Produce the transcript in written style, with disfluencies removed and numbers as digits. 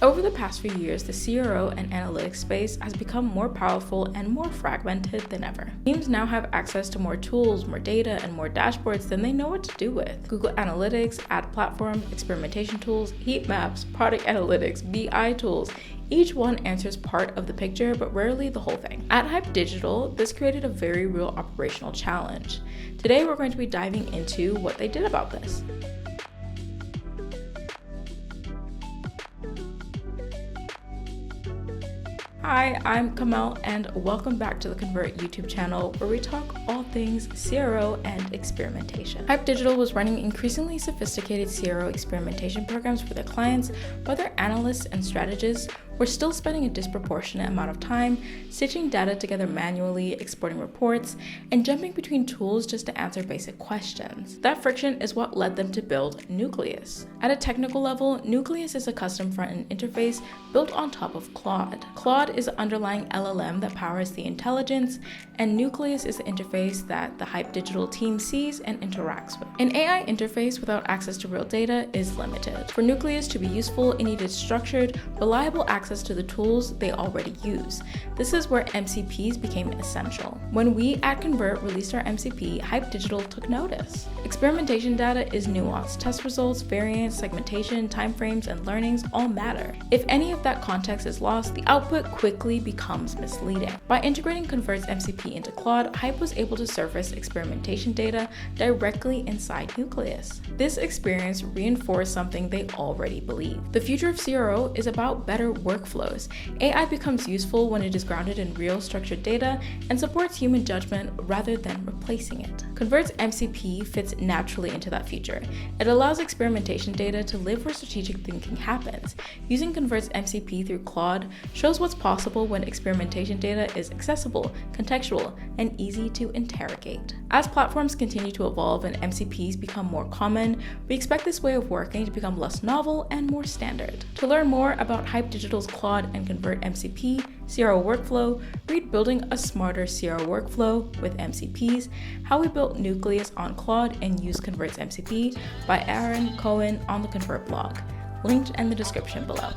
Over the past few years, the CRO and analytics space has become more powerful and more fragmented than ever. Teams now have access to more tools, more data, and more dashboards than they know what to do with. Google Analytics, ad platforms, experimentation tools, heat maps, product analytics, BI tools, each one answers part of the picture, but rarely the whole thing. At Hype Digital, this created a very real operational challenge. Today, we're going to be diving into what they did about this. Hi, I'm Kamal, and welcome back to the Convert YouTube channel, where we talk all things CRO and experimentation. Hype Digital was running increasingly sophisticated CRO experimentation programs for their clients, but their analysts and strategists were still spending a disproportionate amount of time stitching data together manually, exporting reports, and jumping between tools just to answer basic questions. That friction is what led them to build Nucleus. At a technical level, Nucleus is a custom front-end interface built on top of Claude. Claude is the underlying LLM that powers the intelligence, and Nucleus is the interface that the Hype Digital team sees and interacts with. An AI interface without access to real data is limited. For Nucleus to be useful, it needed structured, reliable access to the tools they already use. This is where MCPs became essential. When we at Convert released our MCP, Hype Digital took notice. Experimentation data is nuanced. Test results, variance, segmentation, timeframes, and learnings all matter. If any of that context is lost, the output quickly becomes misleading. By integrating Convert's MCP into Claude, Hype was able to surface experimentation data directly inside Nucleus. This experience reinforced something they already believed. The future of CRO is about better workflows. AI becomes useful when it is grounded in real structured data and supports human judgment rather than replacing it. Convert's MCP fits naturally into that future. It allows experimentation data to live where strategic thinking happens. Using Convert's MCP through Claude shows what's possible when experimentation data is accessible, contextual, and easy to interrogate. As platforms continue to evolve and MCPs become more common, we expect this way of working to become less novel and more standard. To learn more about Hype Digital's Claude and Convert MCP CRO workflow, read Building a Smarter CRO Workflow with MCPs, How We Built Nucleus on Claude and Used Convert's MCP by Aaron Cohen on the Convert blog, linked in the description below.